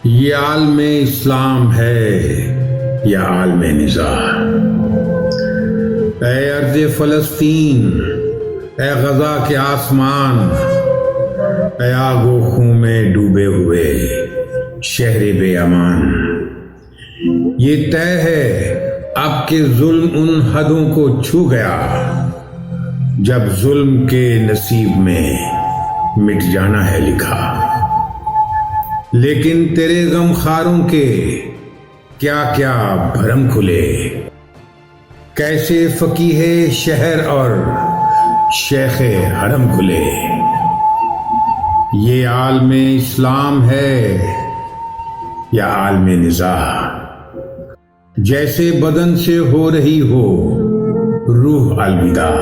یہ عالم اسلام ہے یا عالم نزاع؟ اے ارض فلسطین، اے غزہ کے آسمان، اے آگ و خون میں ڈوبے ہوئے شہر بے امان، یہ طے ہے اب کہ ظلم ان حدوں کو چھو گیا جب ظلم کے نصیب میں مٹ جانا ہے لکھا۔ لیکن تیرے غم خاروں کے کیا کیا بھرم کھلے، کیسے فقیہ شہر اور شیخ حرم کھلے۔ یہ عالم اسلام ہے یا عالم نزاع؟ جیسے بدن سے ہو رہی ہو روح الوداع،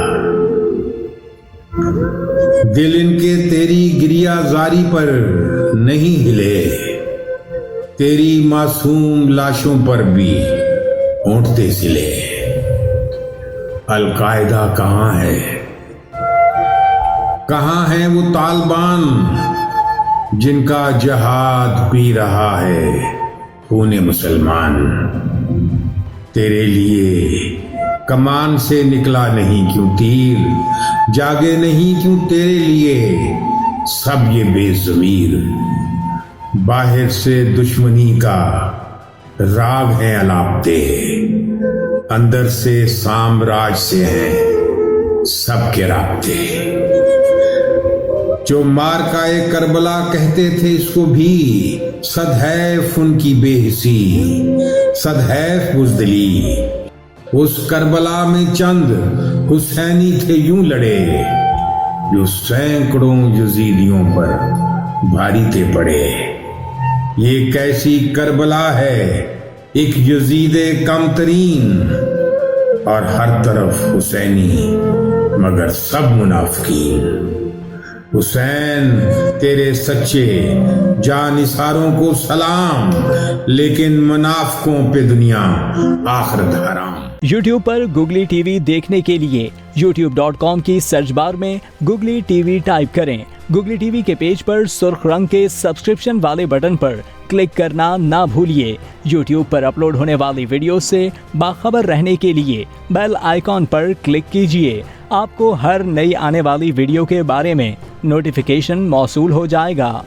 دل ان کے تیری گریہ زاری پر نہیں ہلے، تیری معصوم لاشوں پر بھی اونٹتے سلے۔ القاعدہ کہاں ہے؟ کہاں ہیں وہ طالبان جن کا جہاد پی رہا ہے خون مسلمان؟ تیرے لیے کمان سے نکلا نہیں کیوں تیر، جاگے نہیں کیوں تیرے لیے سب یہ بے ضمیر؟ باہر سے دشمنی کا راگ ہیں الاپتے، اندر سے سامراج سے ہیں سب کے رابطے۔ جو مارکائے کربلا کہتے تھے اس کو بھی، صد حیف ان کی بے حسی، صد حیف بزدلی۔ اس کربلا میں چند حسینی تھے یوں لڑے، جو سینکڑوں یزیدیوں پر بھاری تھے پڑے۔ یہ کیسی کربلا ہے، ایک یزید کم ترین، اور ہر طرف حسینی مگر سب منافقین۔ حسین تیرے سچے جانثاروں کو سلام، لیکن منافقوں پہ دنیا آخرت حرام۔ یوٹیوب پر گوگلی ٹی وی دیکھنے کے لیے youtube.com کی سرچ بار میں گوگلی ٹی وی ٹائپ کریں۔ گوگلی ٹی وی کے پیج پر سرخ رنگ کے سبسکرپشن والے بٹن پر کلک کرنا نہ بھولیے۔ یوٹیوب پر اپلوڈ ہونے والی ویڈیو سے باخبر رہنے کے لیے بیل آئیکن پر کلک کیجیے۔ آپ کو ہر نئی آنے والی ویڈیو کے بارے میں نوٹیفیکیشن موصول ہو جائے گا۔